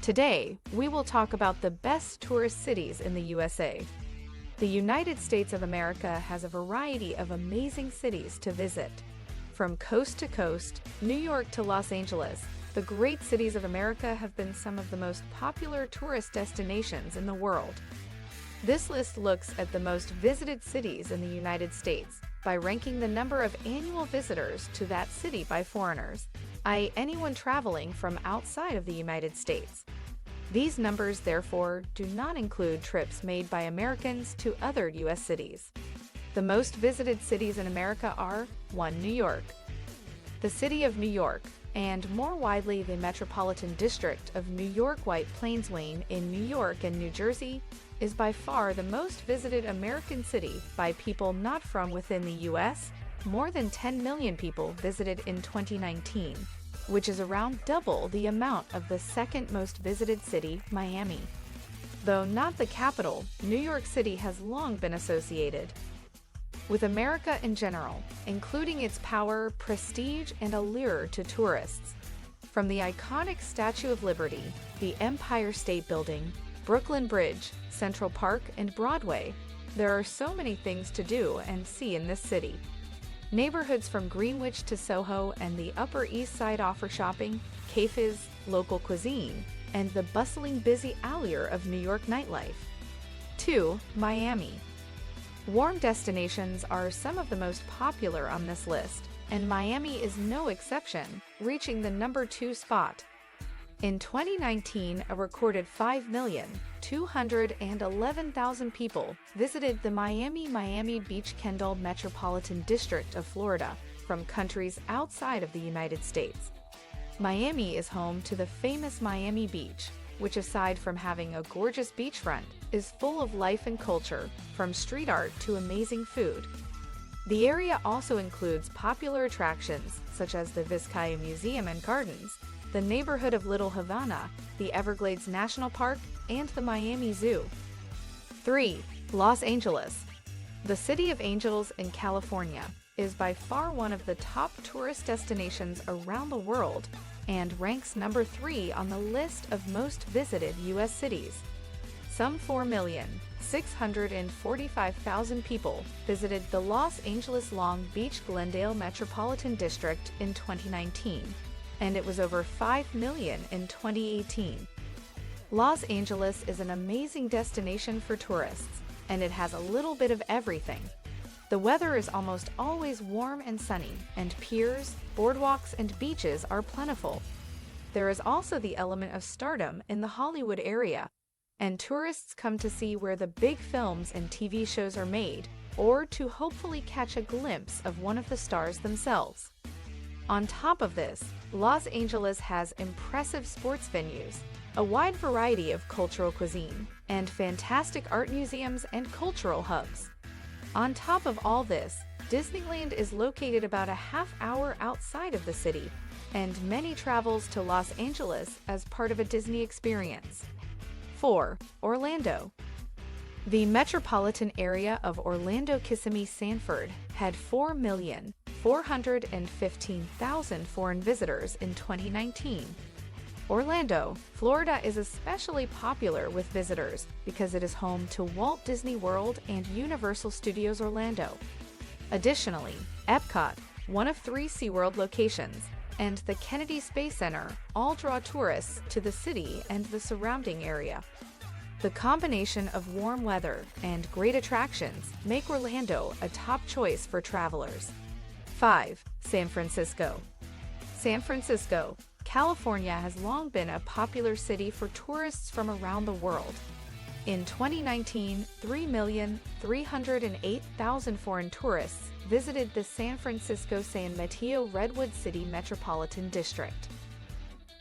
Today, we will talk about the best tourist cities in the USA. The United States of America has a variety of amazing cities to visit. From coast to coast, New York to Los Angeles, the great cities of America have been some of the most popular tourist destinations in the world. This list looks at the most visited cities in the United States by ranking the number of annual visitors to that city by foreigners, i.e., anyone traveling from outside of the United States. These numbers, therefore, do not include trips made by Americans to other U.S. cities. The most visited cities in America are 1. New York. The city of New York, and more widely the Metropolitan District of New York White Plains Wayne in New York and New Jersey, is by far the most visited American city by people not from within the U.S. More than 10 million people visited in 2019, which is around double the amount of the second most visited city, Miami. Though not the capital, New York City has long been associated with America in general, including its power, prestige, and allure to tourists. From the iconic Statue of Liberty, the Empire State Building, Brooklyn Bridge, Central Park, and Broadway, there are so many things to do and see in this city. Neighborhoods from Greenwich to Soho and the Upper East Side offer shopping, cafes, local cuisine, and the bustling busy allure of New York nightlife. 2. Miami. Warm destinations are some of the most popular on this list, and Miami is no exception, reaching the number 2 spot. In 2019, a recorded 5,211,000 people visited the Miami Beach-Kendall Metropolitan District of Florida from countries outside of the United States. Miami is home to the famous Miami Beach, which aside from having a gorgeous beachfront, is full of life and culture, from street art to amazing food. The area also includes popular attractions such as the Vizcaya Museum and Gardens, the neighborhood of Little Havana, the Everglades National Park, and the Miami Zoo. 3. Los Angeles. The City of Angels in California is by far one of the top tourist destinations around the world and ranks number 3 on the list of most visited U.S. cities. Some 4,645,000 people visited the Los Angeles Long Beach Glendale Metropolitan District in 2019. And it was over 5 million in 2018. Los Angeles is an amazing destination for tourists, and it has a little bit of everything. The weather is almost always warm and sunny, and piers, boardwalks, and beaches are plentiful. There is also the element of stardom in the Hollywood area, and tourists come to see where the big films and TV shows are made, or to hopefully catch a glimpse of one of the stars themselves. On top of this, Los Angeles has impressive sports venues, a wide variety of cultural cuisine, and fantastic art museums and cultural hubs. On top of all this, Disneyland is located about a half-hour outside of the city, and many travels to Los Angeles as part of a Disney experience. 4. Orlando. The metropolitan area of Orlando-Kissimmee-Sanford had 4,415,000 foreign visitors in 2019. Orlando, Florida is especially popular with visitors because it is home to Walt Disney World and Universal Studios Orlando. Additionally, Epcot, one of 3 SeaWorld locations, and the Kennedy Space Center all draw tourists to the city and the surrounding area. The combination of warm weather and great attractions make Orlando a top choice for travelers. 5. San Francisco. San Francisco, California has long been a popular city for tourists from around the world. In 2019, 3,308,000 foreign tourists visited the San Francisco-San Mateo Redwood City Metropolitan District.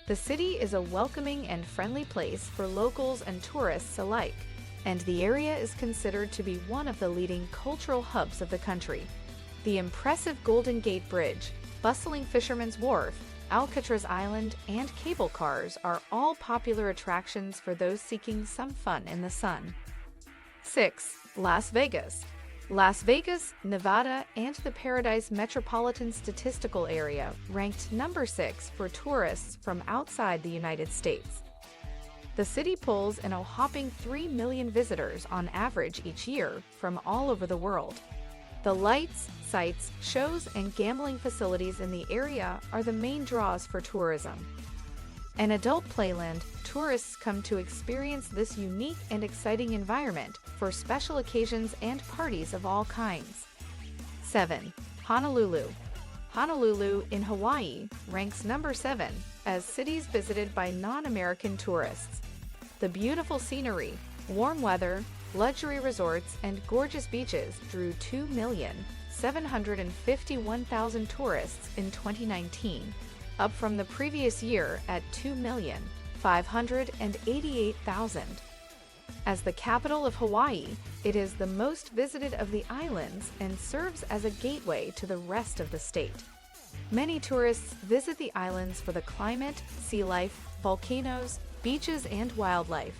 The city is a welcoming and friendly place for locals and tourists alike, and the area is considered to be one of the leading cultural hubs of the country. The impressive Golden Gate Bridge, bustling Fisherman's Wharf, Alcatraz Island, and cable cars are all popular attractions for those seeking some fun in the sun. 6. Las Vegas. Las Vegas, Nevada, and the Paradise Metropolitan Statistical Area ranked number 6 for tourists from outside the United States. The city pulls in a whopping 3 million visitors on average each year from all over the world. The lights, sights, shows, and gambling facilities in the area are the main draws for tourism. An adult playland, tourists come to experience this unique and exciting environment for special occasions and parties of all kinds. 7. Honolulu. Honolulu in Hawaii ranks number 7 as cities visited by non-American tourists. The beautiful scenery, warm weather, luxury resorts, and gorgeous beaches drew 2,751,000 tourists in 2019, up from the previous year at 2,588,000. As the capital of Hawaii, it is the most visited of the islands and serves as a gateway to the rest of the state. Many tourists visit the islands for the climate, sea life, volcanoes, beaches, and wildlife,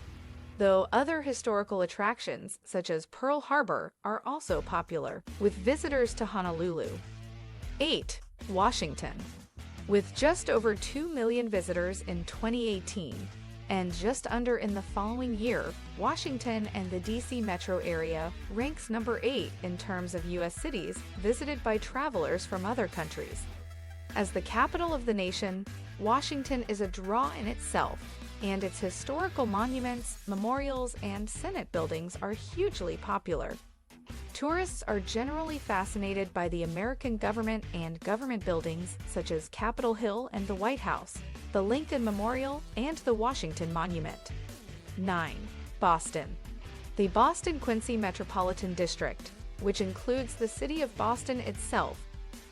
though other historical attractions, such as Pearl Harbor, are also popular, with visitors to Honolulu. 8. Washington. With just over 2 million visitors in 2018, and just under in the following year, Washington and the D.C. metro area ranks number 8 in terms of U.S. cities visited by travelers from other countries. As the capital of the nation, Washington is a draw in itself, and its historical monuments, memorials, and Senate buildings are hugely popular. Tourists are generally fascinated by the American government and government buildings such as Capitol Hill and the White House, the Lincoln Memorial, and the Washington Monument. 9. Boston. The Boston-Quincy Metropolitan District, which includes the city of Boston itself,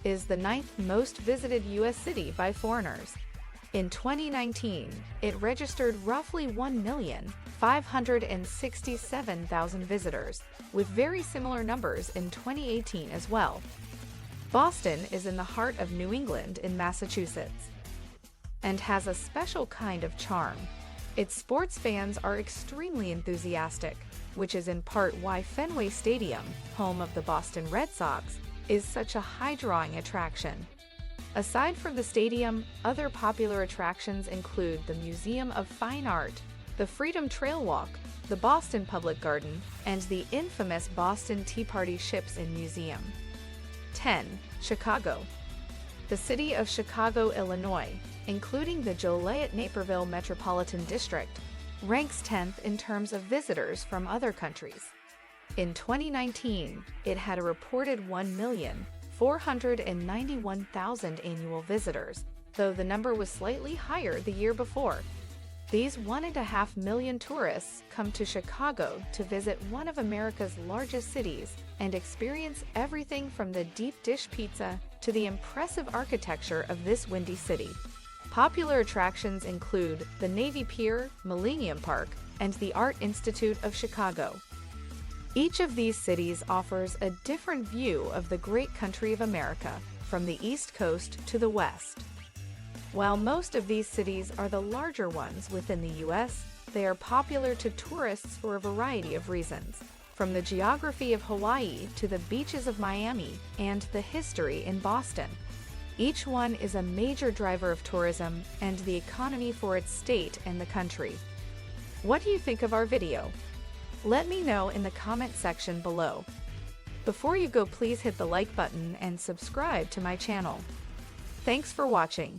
is the 9th most visited U.S. city by foreigners. In 2019, it registered roughly 1,567,000 visitors, with very similar numbers in 2018 as well. Boston is in the heart of New England in Massachusetts and has a special kind of charm. Its sports fans are extremely enthusiastic, which is in part why Fenway Stadium, home of the Boston Red Sox, is such a high-drawing attraction. Aside from the stadium, other popular attractions include the Museum of Fine Art, the Freedom Trail Walk, the Boston Public Garden, and the infamous Boston Tea Party ships and museum. 10. Chicago. The city of Chicago, Illinois, including the Joliet-Naperville Metropolitan District, ranks 10th in terms of visitors from other countries. In 2019, it had a reported 1,491,000 annual visitors, though the number was slightly higher the year before. These 1.5 million tourists come to Chicago to visit one of America's largest cities and experience everything from the deep dish pizza to the impressive architecture of this windy city. Popular attractions include the Navy Pier, Millennium Park, and the Art Institute of Chicago. Each of these cities offers a different view of the great country of America, from the East Coast to the West. While most of these cities are the larger ones within the U.S., they are popular to tourists for a variety of reasons, from the geography of Hawaii to the beaches of Miami and the history in Boston. Each one is a major driver of tourism and the economy for its state and the country. What do you think of our video? Let me know in the comment section below. Before you go, please hit the like button and subscribe to my channel. Thanks for watching.